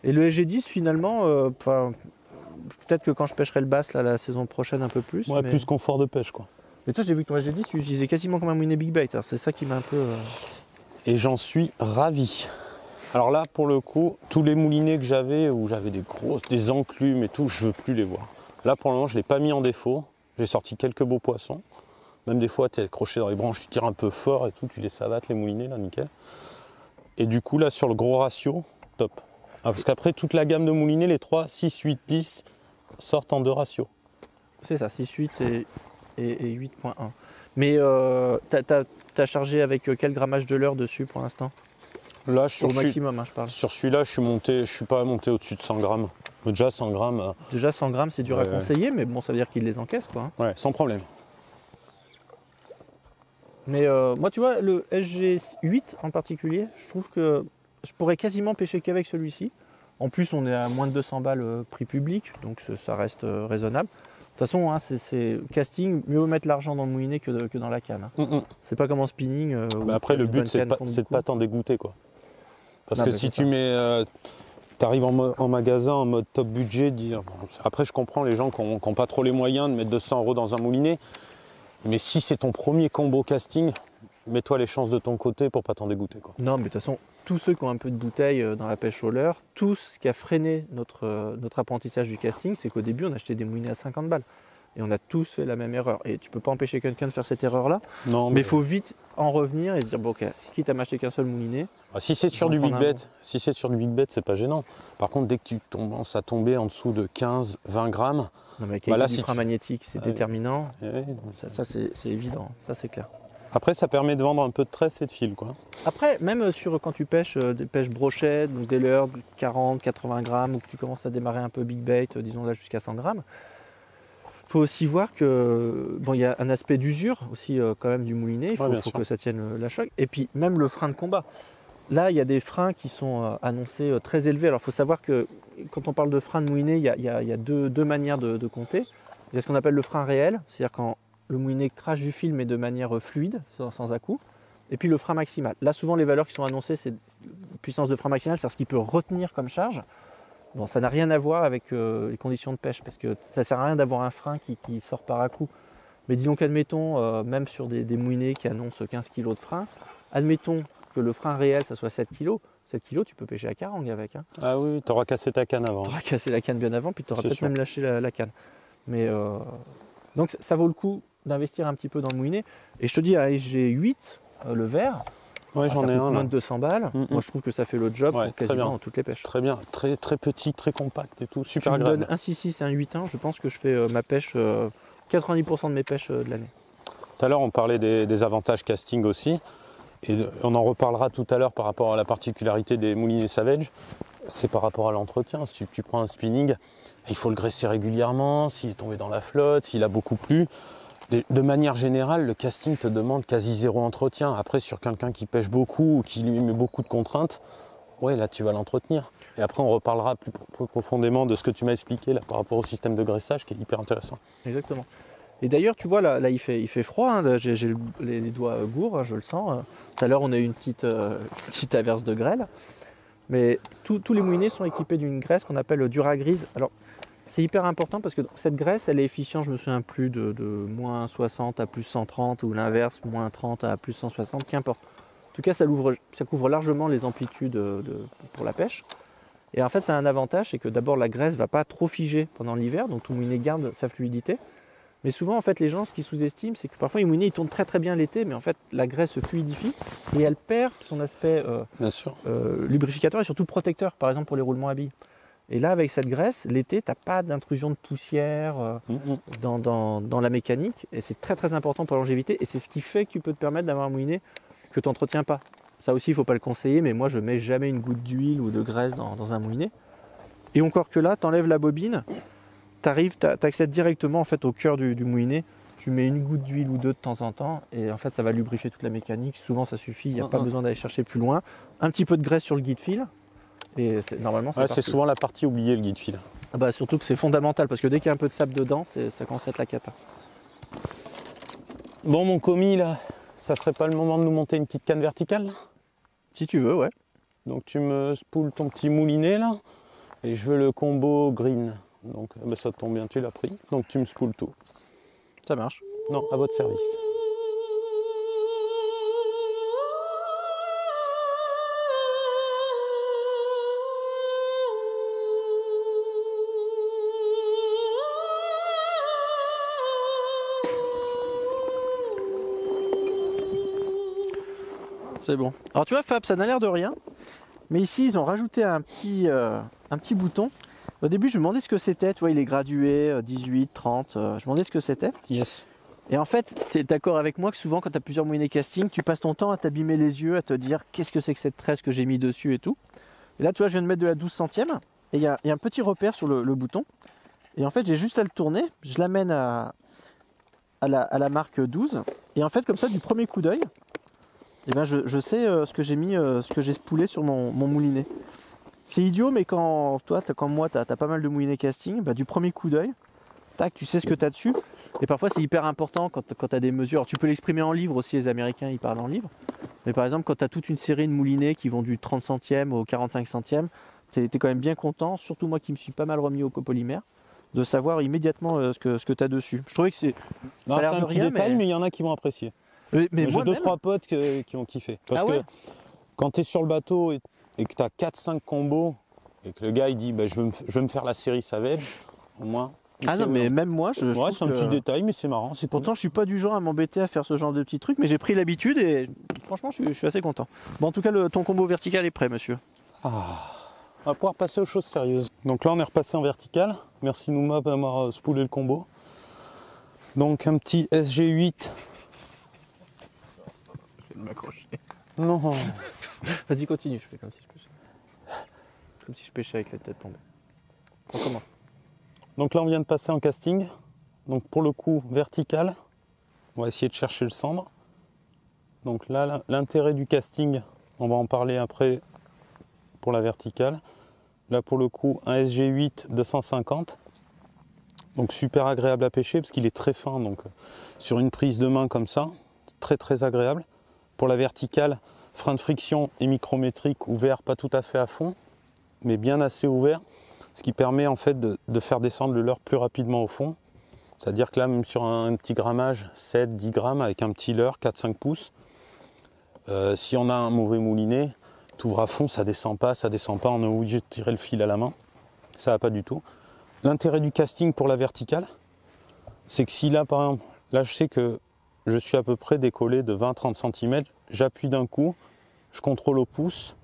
Et le SG10 finalement, peut-être que quand je pêcherai le bass là, la saison prochaine un peu plus. Ouais, plus confort de pêche quoi. Mais toi j'ai vu que ton SG10 tu utilisais quasiment comme un moulinet big bait, alors c'est ça qui m'a un peu... Et j'en suis ravi. Alors là pour le coup, tous les moulinets que j'avais, où j'avais des enclumes et tout, je veux plus les voir. Là pour le moment je ne l'ai pas mis en défaut, j'ai sorti quelques beaux poissons. Même des fois tu es accroché dans les branches, tu tires un peu fort et tout, tu les savates les moulinets là, nickel. Et du coup là sur le gros ratio, top. Parce qu'après toute la gamme de moulinets, les 3, 6, 8, 10 sortent en 2 ratios. C'est ça, 6, 8 et 8.1. Mais t'as chargé avec quel grammage de leurre dessus pour l'instant? Là, au maximum, hein, je parle. Sur celui-là, je suis pas monté au-dessus de 100 grammes. Déjà 100 grammes. Déjà 100 grammes, c'est dur à conseiller, mais bon, ça veut dire qu'il les encaisse, quoi. Hein. Ouais, sans problème. Mais moi, tu vois, le SG8 en particulier, je trouve que je pourrais quasiment pêcher qu'avec celui-ci. En plus, on est à moins de 200 balles prix public, donc ça reste raisonnable. De toute façon, hein, c'est casting, mieux vaut mettre l'argent dans le moulinet que dans la canne. Hein. C'est pas comme en spinning. Après, le but, c'est de pas t'en dégoûter, quoi. Parce que si tu arrives en magasin en mode top budget, après, je comprends les gens qui n'ont pas trop les moyens de mettre 200 € dans un moulinet. Mais si c'est ton premier combo casting, mets-toi les chances de ton côté pour pas t'en dégoûter, quoi. Non, mais de toute façon, tous ceux qui ont un peu de bouteille dans la pêche au leurre, tout ce qui a freiné notre apprentissage du casting, c'est qu'au début, on achetait des moulinets à 50 balles. Et on a tous fait la même erreur. Et tu peux pas empêcher quelqu'un de faire cette erreur-là. Non, Mais il faut vite en revenir et se dire, bon, ok, quitte à m'acheter qu'un seul moulinet. si c'est sur du big bet, c'est pas gênant. Par contre, dès que tu commences à tomber en dessous de 15-20 grammes, Non, mais avec Bah là, du si frein tu- magnétique, c'est déterminant. ouais, Ça c'est évident. Ça, c'est clair. après ça permet de vendre un peu de tresse et de fil, quoi. Après, même quand tu pêches des pêches brochettes, donc des leurres de 40, 80 grammes, ou que tu commences à démarrer un peu big bait, disons là jusqu'à 100 grammes, il faut aussi voir que bon, il y a un aspect d'usure aussi quand même du moulinet. Il faut, bien faut sûr. que ça tienne la choc. Et puis même le frein de combat. Là, il y a des freins qui sont annoncés très élevés. Alors, il faut savoir que quand on parle de frein de moulinet, il y a deux manières de compter. Il y a ce qu'on appelle le frein réel, c'est-à-dire quand le moulinet crache du fil mais de manière fluide, sans à-coups. Et puis le frein maximal. Là, souvent, les valeurs qui sont annoncées, c'est puissance de frein maximal, c'est-à-dire ce qu'il peut retenir comme charge. Bon, ça n'a rien à voir avec les conditions de pêche, parce que ça ne sert à rien d'avoir un frein qui sort par à-coups. Mais disons qu'admettons, même sur des moulinets qui annoncent 15 kg de frein, admettons que le frein réel, ça soit 7 kg. 7 kg, tu peux pêcher à carangue avec. Hein. Ah oui, t'auras cassé ta canne avant. Tu auras cassé la canne bien avant, puis tu auras C'est peut-être sûr. même lâché la canne. Mais donc ça vaut le coup d'investir un petit peu dans le moulinet. Et je te dis, à SG8, le vert, Ouais, ça j'en ai coûte un moins là. de 200 balles. Mm, mm. Moi, je trouve que ça fait le job Ouais, pour très quasiment bien. dans toutes les pêches. Très bien, très petit, très compact et tout, Tu super me agréable. donnes un 6,6 et un 8,1, je pense que je fais ma pêche, 90% de mes pêches de l'année. Tout à l'heure, on parlait des avantages casting aussi, et on en reparlera tout à l'heure par rapport à la particularité des moulinets Savage. C'est par rapport à l'entretien. Si tu prends un spinning, il faut le graisser régulièrement, s'il est tombé dans la flotte, s'il a beaucoup plu. De manière générale, le casting te demande quasi zéro entretien. Après, sur quelqu'un qui pêche beaucoup ou qui lui met beaucoup de contraintes, ouais, là tu vas l'entretenir. Et après, on reparlera plus profondément de ce que tu m'as expliqué là, par rapport au système de graissage qui est hyper intéressant. Exactement. Et d'ailleurs, tu vois, là il fait froid, hein, j'ai les doigts gourds, hein, je le sens. Tout à l'heure, on a eu une petite averse de grêle. Mais tous les moulinets sont équipés d'une graisse qu'on appelle Duragrise. Alors, c'est hyper important parce que cette graisse, elle est efficiente, je me souviens plus, de moins 60 à plus 130 ou l'inverse, moins 30 à plus 160, qu'importe. En tout cas, ça couvre largement les amplitudes pour la pêche. Et en fait, ça a un avantage, c'est que d'abord, la graisse ne va pas trop figer pendant l'hiver, donc tout moulinet garde sa fluidité. Mais souvent, en fait, les gens, ce qu'ils sous-estiment, c'est que parfois, les moulinets, ils tournent très très bien l'été, mais en fait, la graisse se fluidifie et elle perd son aspect Bien sûr. lubrificateur et surtout protecteur, par exemple pour les roulements à billes. Et là, avec cette graisse, l'été, tu n'as pas d'intrusion de poussière dans la mécanique. Et c'est très très important pour la longévité. Et c'est ce qui fait que tu peux te permettre d'avoir un moulinet que tu n'entretiens pas. Ça aussi, il ne faut pas le conseiller, mais moi, je ne mets jamais une goutte d'huile ou de graisse dans un moulinet. Et encore que là, tu enlèves la bobine, tu accèdes directement en fait, au cœur du moulinet. Tu mets une goutte d'huile ou deux de temps en temps, et en fait, ça va lubrifier toute la mécanique. Souvent, ça suffit, il n'y a pas besoin d'aller chercher plus loin. Un petit peu de graisse sur le guide-fil. Et normalement, c'est Ouais, parti. c'est souvent la partie oubliée, le guide-fil. Ah bah, surtout que c'est fondamental parce que dès qu'il y a un peu de sable dedans, ça commence à être la cata. Bon, mon commis, là, ça serait pas le moment de nous monter une petite canne verticale là? Si tu veux, ouais. Donc tu me spoules ton petit moulinet là, et je veux le combo green. Donc bah, ça tombe bien, tu l'as pris. Donc tu me spoules tout. Ça marche. Non, à votre service. C'est bon. Alors tu vois Fab, ça n'a l'air de rien. Mais ici, ils ont rajouté un petit bouton. Au début, je me demandais ce que c'était. Tu vois, il est gradué 18, 30. Je me demandais ce que c'était. Yes. Et en fait, tu es d'accord avec moi que souvent, quand tu as plusieurs moulinets casting, tu passes ton temps à t'abîmer les yeux, à te dire qu'est-ce que c'est que cette tresse que j'ai mis dessus et tout. Et là, tu vois, je viens de mettre de la 12 centième. Et il y a un petit repère sur le bouton. Et en fait, j'ai juste à le tourner. Je l'amène à la marque 12. Et en fait, comme ça, du premier coup d'œil, eh ben, je sais ce que j'ai mis, ce que j'ai spoulé sur mon moulinet. C'est idiot, mais quand moi, tu as pas mal de moulinets casting, bah, du premier coup d'œil, tac, tu sais ce que tu as dessus. Et parfois, c'est hyper important quand tu as des mesures. Alors, tu peux l'exprimer en livre aussi, les Américains, ils parlent en livre. Mais par exemple, quand tu as toute une série de moulinets qui vont du 30 centièmes au 45 centièmes, tu es quand même bien content, surtout moi qui me suis pas mal remis au copolymère, de savoir immédiatement ce que tu as dessus. Je trouvais que c'est. Non, Ça a c'est l'air un de petit rien, détail, mais- mais il y en a qui vont apprécier. Mais J'ai moi 2-3 potes qui ont kiffé. Parce Ah ouais que quand tu es sur le bateau et que tu as 4-5 combos, et que le gars il dit bah, je veux me faire la série Savage, au moins Ah non, mais même moi, je Ouais, trouve c'est un petit détail, mais c'est marrant. Pourtant, je suis pas du genre à m'embêter à faire ce genre de petits trucs, mais j'ai pris l'habitude et franchement, je suis assez content. Bon, en tout cas, ton combo vertical est prêt, monsieur. Ah. On va pouvoir passer aux choses sérieuses. Donc là, on est repassé en vertical. Merci Nouma d'avoir spoolé le combo. Donc un petit SG8. Je vais m'accrocher. Non. Vas-y, continue, je fais comme si je pêchais avec la tête tombée. On commence. Donc là, on vient de passer en casting. Donc pour le coup, vertical. On va essayer de chercher le cendre. Donc là, l'intérêt du casting, on va en parler après pour la verticale. Là, pour le coup, un SG8 250. Donc super agréable à pêcher parce qu'il est très fin. Donc sur une prise de main comme ça, très très agréable. Pour la verticale, frein de friction et micrométrique ouvert, pas tout à fait à fond, mais bien assez ouvert. Ce qui permet en fait de faire descendre le leurre plus rapidement au fond. C'est-à-dire que là, même sur un petit grammage, 7-10 grammes avec un petit leurre, 4-5 pouces, si on a un mauvais moulinet, tu ouvres à fond, ça descend pas, on est obligé de tirer le fil à la main. Ça va pas du tout. L'intérêt du casting pour la verticale, c'est que si là, par exemple, là je sais que je suis à peu près décollé de 20-30 cm, j'appuie d'un coup, je contrôle au pouce,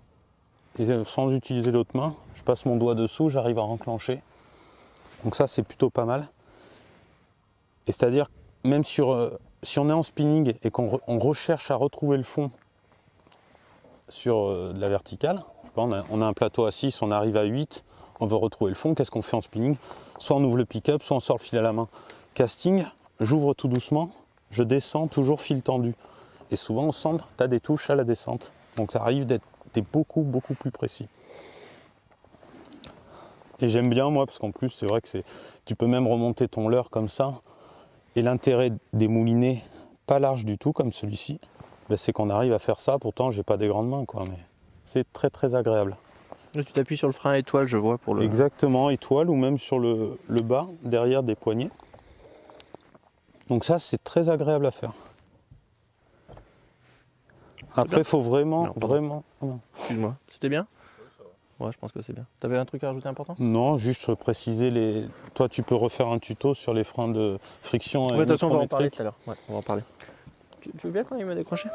et sans utiliser l'autre main, je passe mon doigt dessous, j'arrive à enclencher. Donc ça, c'est plutôt pas mal. Et c'est-à-dire, même si on est en spinning et qu'on recherche à retrouver le fond sur de la verticale, je sais pas, on a un plateau à 6, on arrive à 8, on veut retrouver le fond, qu'est-ce qu'on fait en spinning? Soit on ouvre le pick-up, soit on sort le fil à la main. Casting, j'ouvre tout doucement, je descends toujours fil tendu. Et souvent, au centre, tu as des touches à la descente. Donc ça arrive d'être beaucoup plus précis. Et j'aime bien moi, parce qu'en plus, c'est vrai que tu peux même remonter ton leurre comme ça. Et l'intérêt des moulinets pas larges du tout, comme celui-ci, ben c'est qu'on arrive à faire ça. Pourtant, j'ai pas des grandes mains, quoi, mais c'est très très agréable. Là, tu t'appuies sur le frein étoile, je vois, pour le... Exactement, étoile, ou même sur le bas, derrière des poignées. Donc ça, c'est très agréable à faire. Après, il faut vraiment... Excuse-moi, c'était bien? Ouais, je pense que c'est bien. T'avais un truc à rajouter important? Non, juste préciser les... Toi, tu peux refaire un tuto sur les freins de friction. Ouais, de toute façon, on va en parler tout à l'heure. Ouais, on va en parler. Tu veux bien quand il m'a décroché?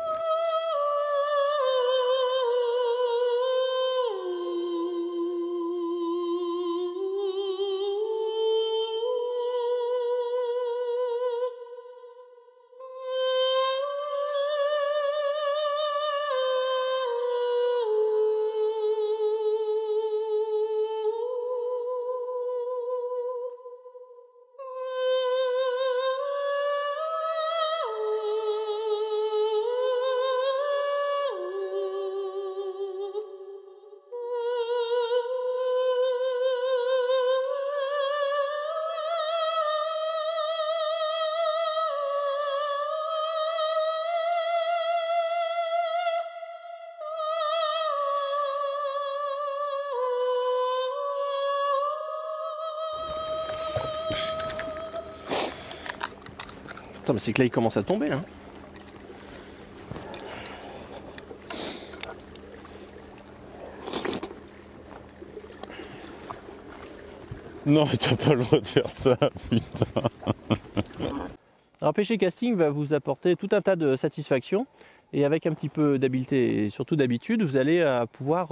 Putain, mais c'est que là, il commence à tomber, hein. Non, mais t'as pas le droit de faire ça, putain. Alors, pêcher casting va vous apporter tout un tas de satisfaction. Et avec un petit peu d'habileté et surtout d'habitude, vous allez pouvoir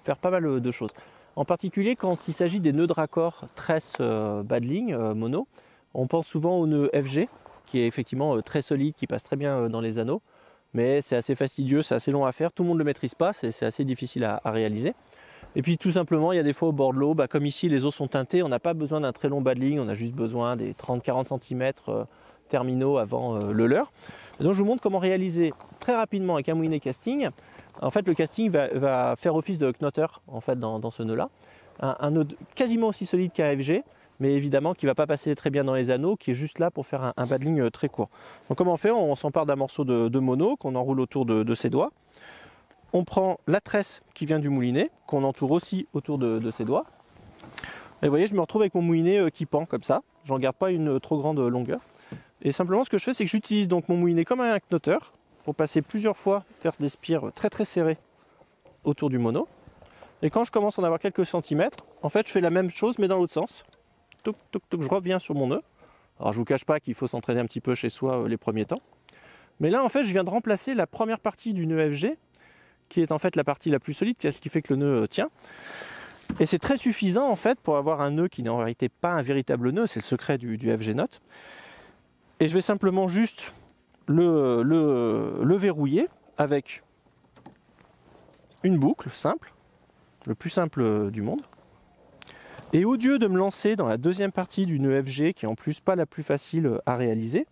faire pas mal de choses. En particulier, quand il s'agit des nœuds de raccord tresse bas de ligne mono, on pense souvent au nœud FG, qui est effectivement très solide, qui passe très bien dans les anneaux. Mais c'est assez fastidieux, c'est assez long à faire, tout le monde ne le maîtrise pas, c'est assez difficile à réaliser. Et puis tout simplement, il y a des fois au bord de l'eau, comme ici les eaux sont teintées, on n'a pas besoin d'un très long bas de ligne, on a juste besoin des 30-40 cm terminaux avant le leurre. Et donc je vous montre comment réaliser très rapidement avec un moulinet casting. En fait, le casting va faire office de knotter en fait, dans ce nœud-là. Un nœud quasiment aussi solide qu'un FG, mais évidemment qui ne va pas passer très bien dans les anneaux, qui est juste là pour faire un bas de ligne très court. Donc comment on fait? On s'empare d'un morceau de mono qu'on enroule autour de ses doigts. On prend la tresse qui vient du moulinet, qu'on entoure aussi autour de ses doigts. Et vous voyez, je me retrouve avec mon moulinet qui pend comme ça. J'en garde pas une trop grande longueur. Et simplement, ce que je fais, c'est que j'utilise donc mon moulinet comme un knotter pour passer plusieurs fois, faire des spires très très serrées autour du mono. Et quand je commence à en avoir quelques centimètres, en fait, je fais la même chose mais dans l'autre sens. toc, toc, toc, je reviens sur mon nœud. Alors je vous cache pas qu'il faut s'entraîner un petit peu chez soi les premiers temps. Mais là en fait je viens de remplacer la première partie du nœud FG, qui est en fait la partie la plus solide, ce qui fait que le nœud tient. Et c'est très suffisant en fait pour avoir un nœud qui n'est en réalité pas un véritable nœud, c'est le secret du FG Note. Et je vais simplement juste le verrouiller avec une boucle simple, le plus simple du monde. Et au lieu de me lancer dans la deuxième partie du nœud FG, qui est en plus pas la plus facile à réaliser,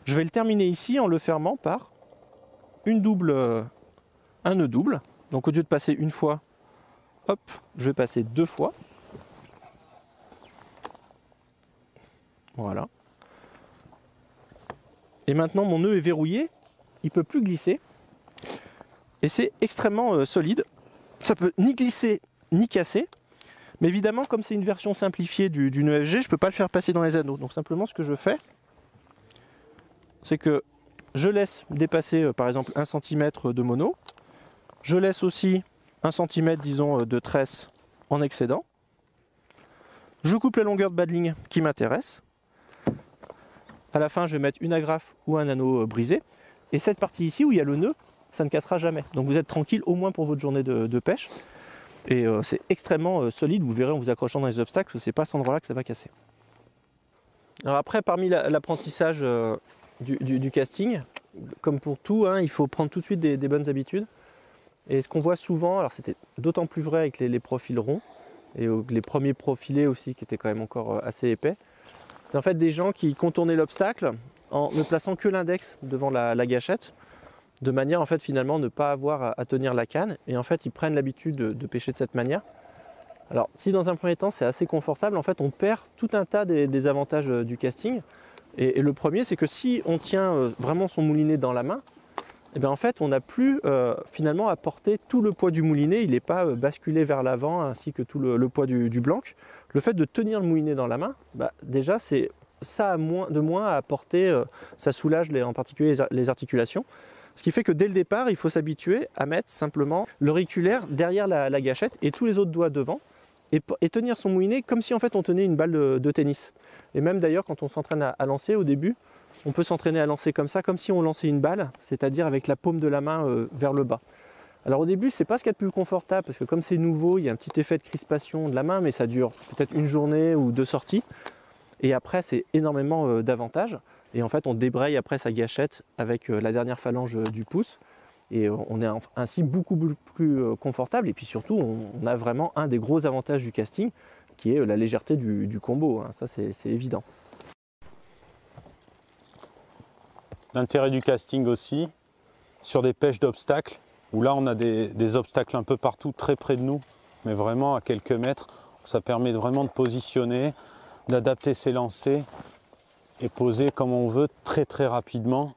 je vais le terminer ici en le fermant par un nœud double. Donc au lieu de passer une fois, hop, je vais passer 2 fois. Voilà. Et maintenant mon nœud est verrouillé, il ne peut plus glisser. Et c'est extrêmement solide. Ça peut ni glisser ni casser. Mais évidemment, comme c'est une version simplifiée du nœud FG, je ne peux pas le faire passer dans les anneaux. Donc simplement, ce que je fais, c'est que je laisse dépasser, par exemple, 1 cm de mono. Je laisse aussi 1 cm, disons, de tresse en excédent. Je coupe la longueur de bas de ligne qui m'intéresse. À la fin, je vais mettre une agrafe ou un anneau brisé. Et cette partie ici, où il y a le nœud, ça ne cassera jamais. Donc vous êtes tranquille au moins pour votre journée de pêche. Et c'est extrêmement solide, vous verrez en vous accrochant dans les obstacles, c'est pas à cet endroit-là que ça va casser. Alors après, parmi l'apprentissage du casting, comme pour tout, hein, il faut prendre tout de suite des bonnes habitudes. Et ce qu'on voit souvent, alors c'était d'autant plus vrai avec les profils ronds, et les premiers profilés aussi, qui étaient quand même encore assez épais, c'est en fait des gens qui contournaient l'obstacle en ne plaçant que l'index devant la gâchette, de manière en fait finalement ne pas avoir à tenir la canne, et en fait ils prennent l'habitude de pêcher de cette manière. Alors si dans un premier temps c'est assez confortable, en fait on perd tout un tas des avantages du casting, et le premier c'est que si on tient vraiment son moulinet dans la main, et bien en fait on n'a plus finalement à porter tout le poids du moulinet, il n'est pas basculé vers l'avant ainsi que tout le poids du blanc. Le fait de tenir le moulinet dans la main, déjà c'est ça de moins à porter, ça soulage en particulier les articulations. Ce qui fait que dès le départ, il faut s'habituer à mettre simplement l'auriculaire derrière la gâchette et tous les autres doigts devant et tenir son moulinet comme si en fait on tenait une balle de tennis. Et même d'ailleurs quand on s'entraîne à lancer au début, on peut s'entraîner à lancer comme ça, comme si on lançait une balle, c'est-à-dire avec la paume de la main vers le bas. Alors au début, c'est pas ce qu'il y a de plus confortable parce que comme c'est nouveau, il y a un petit effet de crispation de la main, mais ça dure peut-être une journée ou 2 sorties. Et après, c'est énormément d'avantages. Et en fait, on débraye après sa gâchette avec la dernière phalange du pouce. Et on est ainsi beaucoup plus confortable. Et puis surtout, on a vraiment un des gros avantages du casting, qui est la légèreté du combo. Hein. Ça, c'est évident. L'intérêt du casting aussi, sur des pêches d'obstacles, où là on a des obstacles un peu partout, très près de nous, mais vraiment à quelques mètres. Ça permet vraiment de positionner, d'adapter ses lancers et poser comme on veut très très rapidement.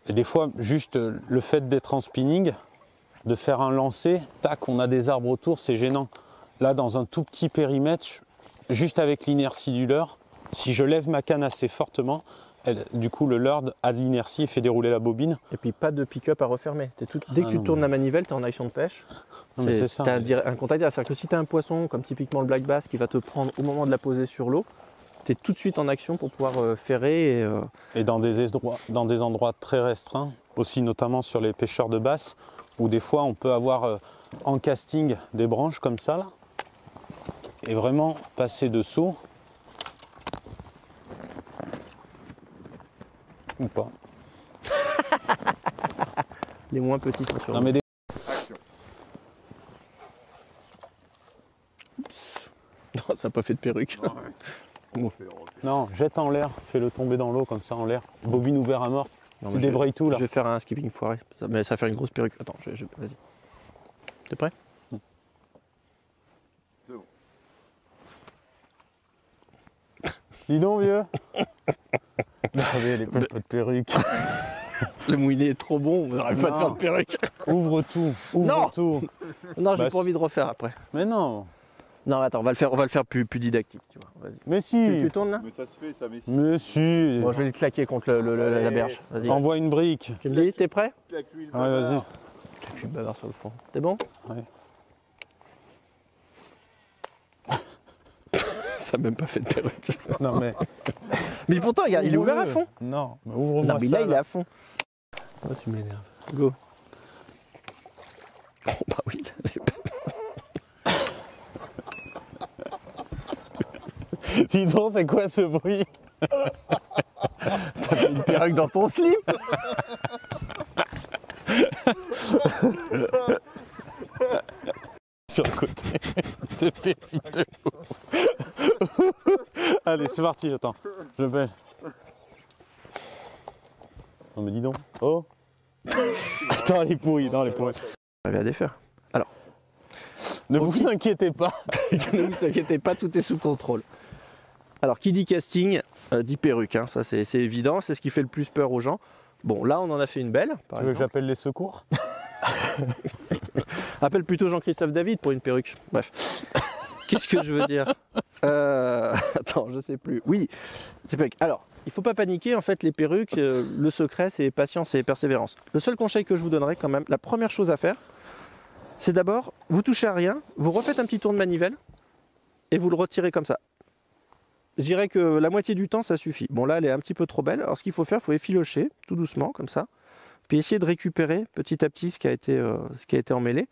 Et des fois, juste le fait d'être en spinning, de faire un lancer, tac, on a des arbres autour, c'est gênant. Là, dans un tout petit périmètre, juste avec l'inertie du leurre, si je lève ma canne assez fortement, du coup, le leurre a de l'inertie et fait dérouler la bobine. Et puis pas de pick-up à refermer. Dès que tu tournes la manivelle, tu es en action de pêche. C'est un contact. C'est-à-dire que si tu as un poisson, comme typiquement le black bass, qui va te prendre au moment de la poser sur l'eau, tu es tout de suite en action pour pouvoir ferrer. Et dans des endroits très restreints, aussi notamment sur les pêcheurs de basse, où des fois on peut avoir en casting des branches comme ça, là, et vraiment passer dessous. Ou pas. Les moins petits sont sur. Non, mais Non, ça n'a pas fait de perruque. Non, jette en l'air, fais-le tomber dans l'eau comme ça en l'air. Bobine ouvert à mort. Tu débrayes tout là. Je vais faire un skipping foiré, mais ça va faire une grosse perruque. Attends, vas-y. T'es prêt? C'est bon. Dis donc, vieux. Non, mais les pas de perruque. Le moulinet est trop bon, on n'arrive pas à faire de perruque. Ouvre tout, ouvre tout. Non, j'ai pas envie de refaire après. Mais non. Non, attends, on va le faire plus didactique, tu vois. Vas-y. Mais si. Tu tournes là? Mais ça se fait, ça, mais si. Mais si. Bon, je vais le claquer contre la berge. Vas-y. Envoie une brique. Tu me dis, t'es prêt? Claque-lui le Ouais, vas-y. Claque le bavard sur le fond. T'es bon? Ouais. Ça n'a même pas fait de perruque. Non mais. Mais pourtant, regarde, il est ouvert à fond. Non, mais ouvre-moi Non, mais ça. là, il est à fond. Oh, tu m'énerves. Go. Oh, bah oui. Dis donc, c'est quoi ce bruit? T'as fait une perruque dans ton slip. Sur le côté de perruque de ouf. Allez, c'est parti, attends. Je le fais. Non mais dis donc. Oh. Attends, elle est pourrie, non, elle est pourrie. On va bien défaire. Ne vous inquiétez pas. Ne vous inquiétez pas, tout est sous contrôle. Alors, qui dit casting, dit perruque. Hein. Ça, c'est évident. C'est ce qui fait le plus peur aux gens. Bon, là, on en a fait une belle. Tu veux que j'appelle les secours? Appelle plutôt Jean-Christophe David pour une perruque. Bref. Qu'est-ce que je veux dire Attends, je sais plus. Oui, c'est perruque. Alors, il ne faut pas paniquer. En fait, les perruques, le secret, c'est patience et persévérance. Le seul conseil que je vous donnerai quand même, la première chose à faire, c'est d'abord, vous touchez à rien, vous refaites un petit tour de manivelle et vous le retirez comme ça. Je dirais que la moitié du temps, ça suffit. Bon, là, elle est un petit peu trop belle. Alors, ce qu'il faut faire, il faut effilocher tout doucement, comme ça. Puis essayer de récupérer petit à petit ce qui a été emmêlé.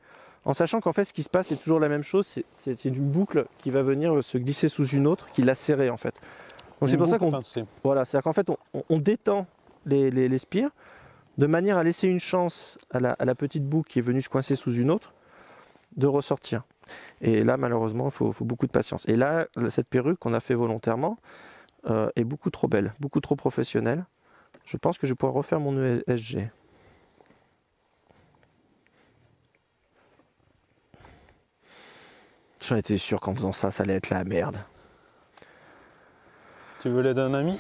En sachant qu'en fait, ce qui se passe, c'est toujours la même chose. C'est une boucle qui va venir se glisser sous une autre, qui l'a serrée, en fait. Donc, c'est pour ça qu'on... Voilà, c'est-à-dire qu'en fait, on détend les spires de manière à laisser une chance à la petite boucle qui est venue se coincer sous une autre de ressortir. Et là, malheureusement, il faut beaucoup de patience. Et là, cette perruque qu'on a fait volontairement est beaucoup trop belle, beaucoup trop professionnelle. Je pense que je vais pouvoir refaire mon ESG. J'en étais sûr qu'en faisant ça, ça allait être la merde. Tu veux l'aide d'un ami?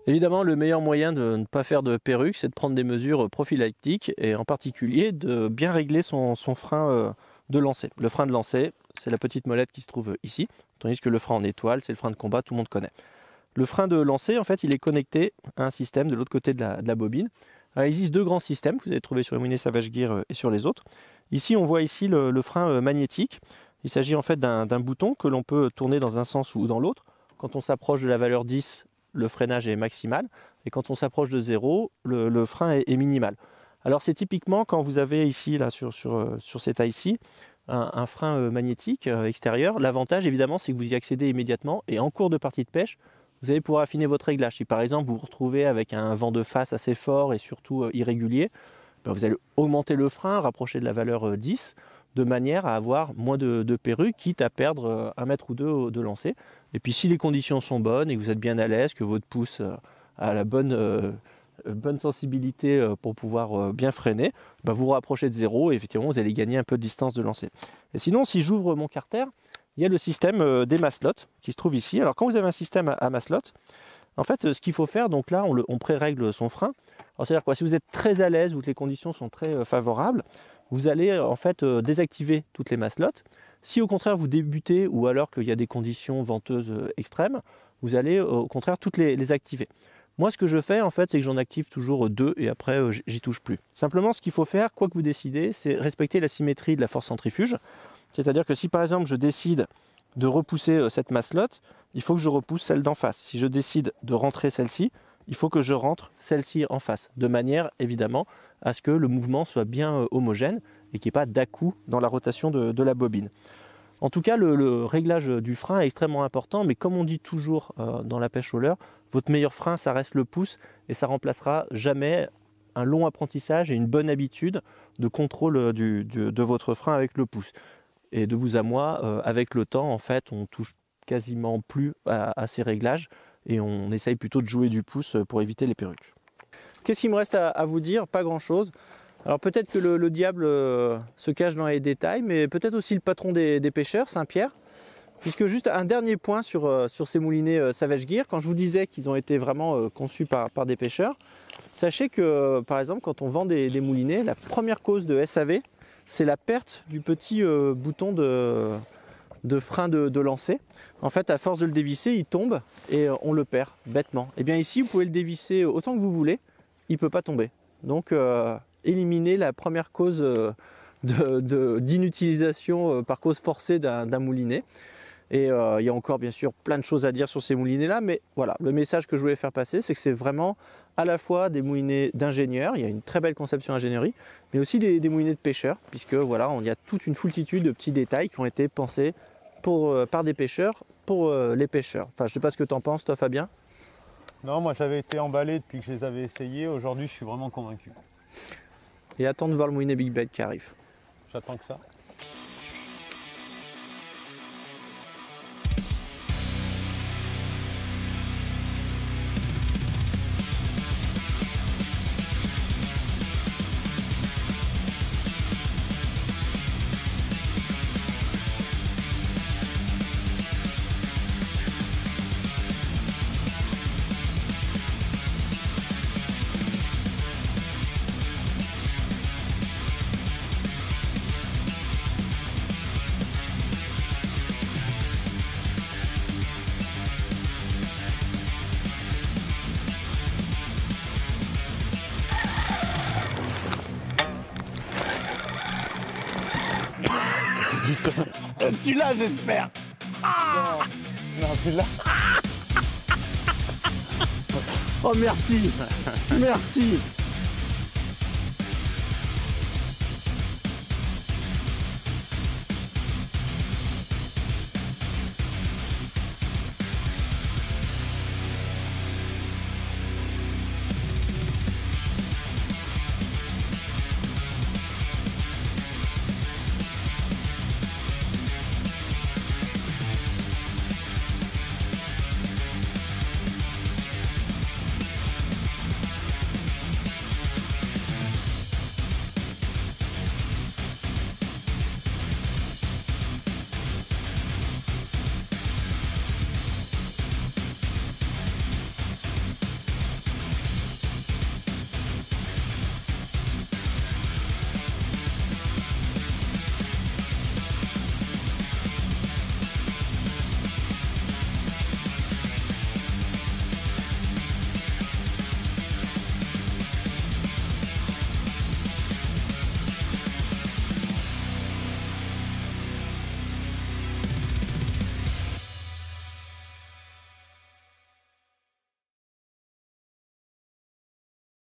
Évidemment, le meilleur moyen de ne pas faire de perruque, c'est de prendre des mesures prophylactiques et en particulier de bien régler son frein de lancer. Le frein de lancer, c'est la petite molette qui se trouve ici, tandis que le frein en étoile, c'est le frein de combat, tout le monde connaît. Le frein de lancer, en fait, il est connecté à un système de l'autre côté de la bobine. Alors, il existe deux grands systèmes que vous avez trouvés sur Emunets Savage Gear et sur les autres. Ici, on voit ici le frein magnétique. Il s'agit en fait d'un bouton que l'on peut tourner dans un sens ou dans l'autre. Quand on s'approche de la valeur 10, le freinage est maximal, et quand on s'approche de 0, le frein est minimal. Alors c'est typiquement quand vous avez ici, là, sur cet ici, un frein magnétique extérieur. L'avantage évidemment, c'est que vous y accédez immédiatement, et en cours de partie de pêche, vous allez pouvoir affiner votre réglage. Si par exemple vous vous retrouvez avec un vent de face assez fort et surtout irrégulier, ben, vous allez augmenter le frein, rapprocher de la valeur 10, de manière à avoir moins de perruque, quitte à perdre 1 mètre ou 2 de lancer. Et puis si les conditions sont bonnes et que vous êtes bien à l'aise, que votre pouce a la bonne sensibilité pour pouvoir bien freiner, bah vous rapprochez de 0 et effectivement vous allez gagner un peu de distance de lancer. Et sinon, si j'ouvre mon carter, il y a le système des maslots qui se trouve ici. Alors quand vous avez un système à maslot, en fait ce qu'il faut faire, donc là on pré-règle son frein. Alors c'est-à-dire quoi, si vous êtes très à l'aise ou que les conditions sont très favorables, vous allez en fait désactiver toutes les maslots. Si au contraire vous débutez ou alors qu'il y a des conditions venteuses extrêmes, vous allez au contraire toutes les activer. Moi, ce que je fais, en fait, c'est que j'en active toujours 2 et après, j'y touche plus. Simplement, ce qu'il faut faire, quoi que vous décidez, c'est respecter la symétrie de la force centrifuge. C'est-à-dire que si, par exemple, je décide de repousser cette masselotte, il faut que je repousse celle d'en face. Si je décide de rentrer celle-ci, il faut que je rentre celle-ci en face, de manière, évidemment, à ce que le mouvement soit bien homogène et qu'il n'y ait pas d'à-coup dans la rotation de la bobine. En tout cas, le réglage du frein est extrêmement important, mais comme on dit toujours dans la pêche au leurre, votre meilleur frein, ça reste le pouce et ça remplacera jamais un long apprentissage et une bonne habitude de contrôle de votre frein avec le pouce. Et de vous à moi, avec le temps, en fait, on touche quasiment plus à ces réglages et on essaye plutôt de jouer du pouce pour éviter les perruques. Qu'est-ce qu'il me reste à vous dire? Pas grand-chose. Alors peut-être que le diable se cache dans les détails, mais peut-être aussi le patron des pêcheurs, Saint-Pierre. Puisque juste un dernier point sur ces moulinets Savage Gear, quand je vous disais qu'ils ont été vraiment conçus par des pêcheurs, sachez que par exemple quand on vend des moulinets, la première cause de SAV, c'est la perte du petit bouton de frein de lancer. En fait, à force de le dévisser, il tombe et on le perd bêtement. Et bien ici, vous pouvez le dévisser autant que vous voulez, il ne peut pas tomber. Donc éliminer la première cause d'inutilisation par cause forcée d'un moulinet. Et il y a encore bien sûr plein de choses à dire sur ces moulinets-là, mais voilà, le message que je voulais faire passer, c'est que c'est vraiment à la fois des moulinets d'ingénieurs, il y a une très belle conception ingénierie, mais aussi des moulinets de pêcheurs, puisque voilà, il y a toute une foultitude de petits détails qui ont été pensés par des pêcheurs pour les pêcheurs. Enfin, je ne sais pas ce que tu en penses, toi Fabien. Non, moi j'avais été emballé depuis que je les avais essayés. Aujourd'hui, je suis vraiment convaincu. Et attends de voir le moulinet Big Bad qui arrive. J'attends que ça. Tu l'as, j'espère. Non, tu l'as. Oh merci. Merci.